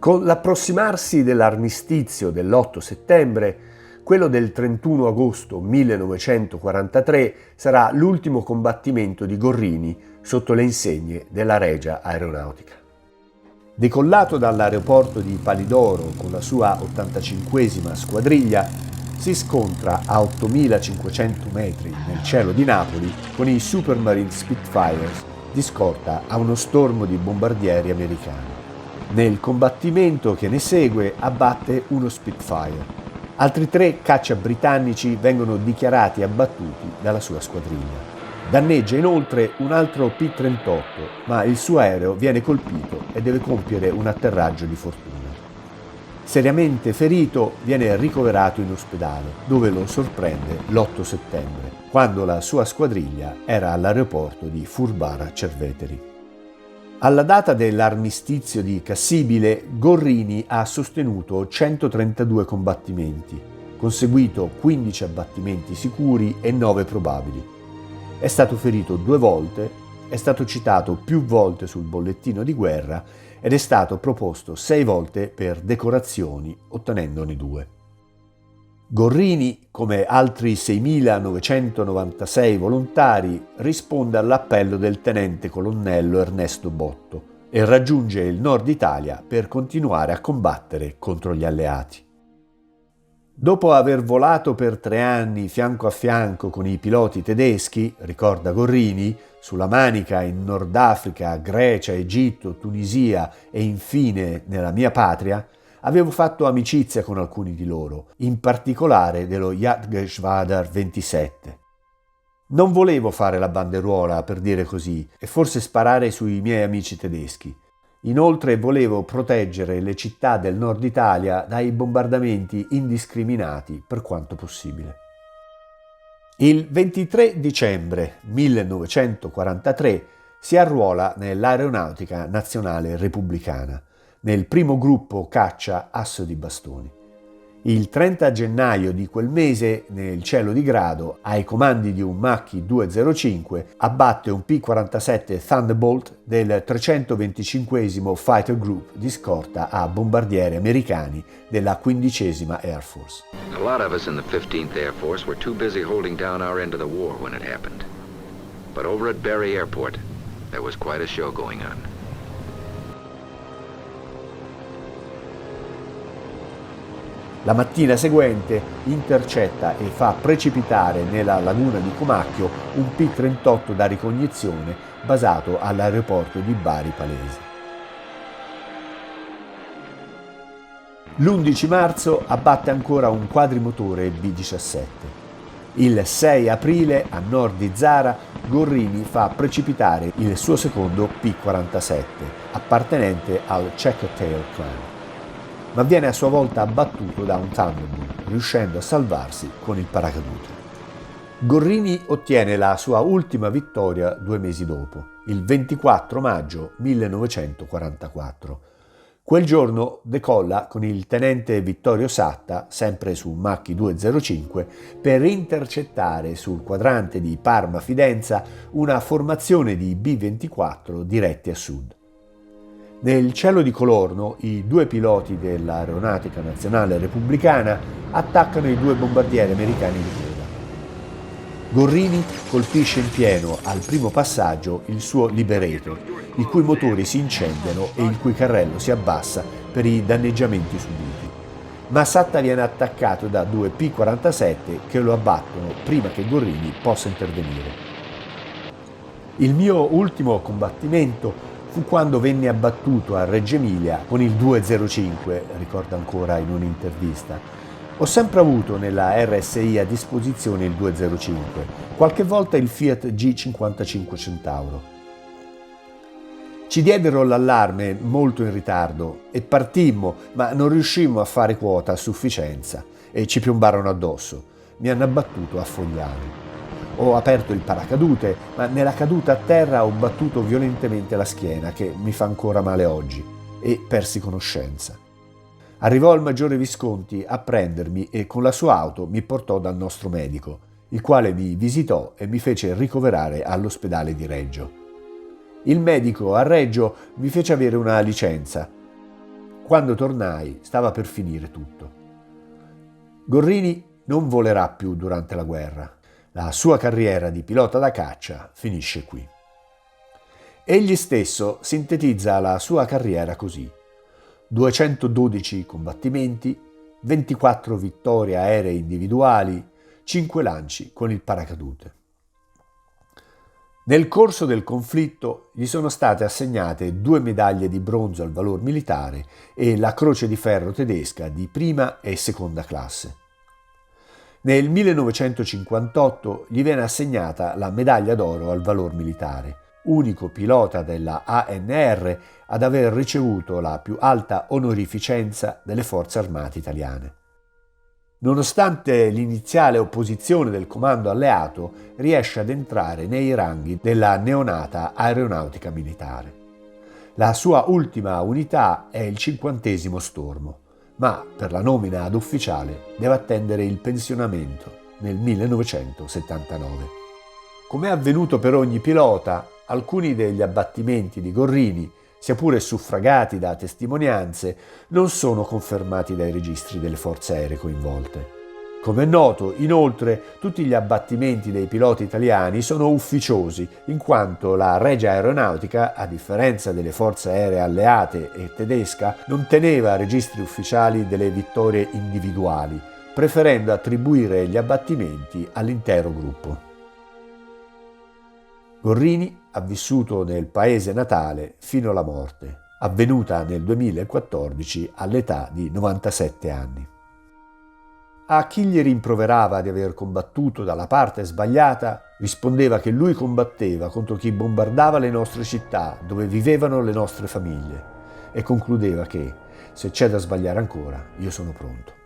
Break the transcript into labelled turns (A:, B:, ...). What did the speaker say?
A: Con l'approssimarsi dell'armistizio dell'8 settembre, quello del 31 agosto 1943 sarà l'ultimo combattimento di Gorrini sotto le insegne della Regia Aeronautica. Decollato dall'aeroporto di Palidoro con la sua 85esima squadriglia, si scontra a 8.500 metri nel cielo di Napoli con i Supermarine Spitfires di scorta a uno stormo di bombardieri americani. Nel combattimento che ne segue abbatte uno Spitfire. Altri 3 caccia britannici vengono dichiarati abbattuti dalla sua squadriglia. Danneggia inoltre un altro P-38, ma il suo aereo viene colpito e deve compiere un atterraggio di fortuna. Seriamente ferito, viene ricoverato in ospedale, dove lo sorprende l'8 settembre, quando la sua squadriglia era all'aeroporto di Furbara Cerveteri. Alla data dell'armistizio di Cassibile, Gorrini ha sostenuto 132 combattimenti, conseguito 15 abbattimenti sicuri e 9 probabili. È stato ferito 2 volte, è stato citato più volte sul bollettino di guerra ed è stato proposto 6 volte per decorazioni, ottenendone 2. Gorrini, come altri 6.996 volontari, risponde all'appello del tenente colonnello Ernesto Botto e raggiunge il nord Italia per continuare a combattere contro gli alleati. Dopo aver volato per 3 anni fianco a fianco con i piloti tedeschi, ricorda Gorrini, sulla Manica, in Nord Africa, Grecia, Egitto, Tunisia e infine nella mia patria, avevo fatto amicizia con alcuni di loro, in particolare dello Jagdgeschwader 27. Non volevo fare la banderuola, per dire così, e forse sparare sui miei amici tedeschi. Inoltre volevo proteggere le città del nord Italia dai bombardamenti indiscriminati per quanto possibile. Il 23 dicembre 1943 si arruola nell'Aeronautica Nazionale Repubblicana, nel primo gruppo caccia Asso di Bastoni. Il 30 gennaio di quel mese, nel cielo di Grado, ai comandi di un Macchi 205, abbatte un P-47 Thunderbolt del 325° Fighter Group di scorta a bombardieri americani della 15ª Air Force.
B: A lot of us in the 15th Air Force were too busy holding down our end of the war when it happened. But over at Barry Airport, there was quite a show going on.
A: La mattina seguente intercetta e fa precipitare nella laguna di Comacchio un P-38 da ricognizione basato all'aeroporto di Bari Palese. L'11 marzo abbatte ancora un quadrimotore B-17. Il 6 aprile, a nord di Zara, Gorrini fa precipitare il suo secondo P-47, appartenente al Checkertail Clan, ma viene a sua volta abbattuto da un Thunderbolt, riuscendo a salvarsi con il paracadute. Gorrini ottiene la sua ultima vittoria 2 mesi dopo, il 24 maggio 1944. Quel giorno decolla con il tenente Vittorio Satta, sempre su Macchi 205, per intercettare sul quadrante di Parma-Fidenza una formazione di B-24 diretti a sud. Nel cielo di Colorno, i 2 piloti dell'Aeronautica Nazionale Repubblicana attaccano i 2 bombardieri americani di coda. Gorrini colpisce in pieno al primo passaggio il suo Liberator, i cui motori si incendiano e il cui carrello si abbassa per i danneggiamenti subiti. Ma Satta viene attaccato da 2 P-47 che lo abbattono prima che Gorrini possa intervenire. Il mio ultimo combattimento fu quando venne abbattuto a Reggio Emilia con il 205, ricorda ancora in un'intervista. Ho sempre avuto nella RSI a disposizione il 205, qualche volta il Fiat G55 Centauro. Ci diedero l'allarme molto in ritardo e partimmo, ma non riuscimmo a fare quota a sufficienza e ci piombarono addosso. Mi hanno abbattuto a Fogliano. Ho aperto il paracadute, ma nella caduta a terra ho battuto violentemente la schiena, che mi fa ancora male oggi, e persi conoscenza. Arrivò il maggiore Visconti a prendermi e con la sua auto mi portò dal nostro medico, il quale mi visitò e mi fece ricoverare all'ospedale di Reggio. Il medico a Reggio mi fece avere una licenza. quando tornai stava per finire tutto. Gorrini non volerà più durante la guerra. La sua carriera di pilota da caccia finisce qui. Egli stesso sintetizza la sua carriera così: 212 combattimenti, 24 vittorie aeree individuali, 5 lanci con il paracadute. Nel corso del conflitto gli sono state assegnate 2 medaglie di bronzo al valor militare e la Croce di Ferro tedesca di prima e seconda classe. Nel 1958 gli viene assegnata la medaglia d'oro al valor militare, unico pilota della ANR ad aver ricevuto la più alta onorificenza delle forze armate italiane. Nonostante l'iniziale opposizione del comando alleato, riesce ad entrare nei ranghi della neonata aeronautica militare. La sua ultima unità è il 50° Stormo, ma per la nomina ad ufficiale deve attendere il pensionamento nel 1979. Come è avvenuto per ogni pilota, alcuni degli abbattimenti di Gorrini, sia pure suffragati da testimonianze, non sono confermati dai registri delle forze aeree coinvolte. Come è noto, inoltre, tutti gli abbattimenti dei piloti italiani sono ufficiosi, in quanto la Regia Aeronautica, a differenza delle forze aeree alleate e tedesca, non teneva registri ufficiali delle vittorie individuali, preferendo attribuire gli abbattimenti all'intero gruppo. Gorrini ha vissuto nel paese natale fino alla morte, avvenuta nel 2014 all'età di 97 anni. A chi gli rimproverava di aver combattuto dalla parte sbagliata, rispondeva che lui combatteva contro chi bombardava le nostre città, dove vivevano le nostre famiglie, e concludeva che, se c'è da sbagliare ancora, io sono pronto.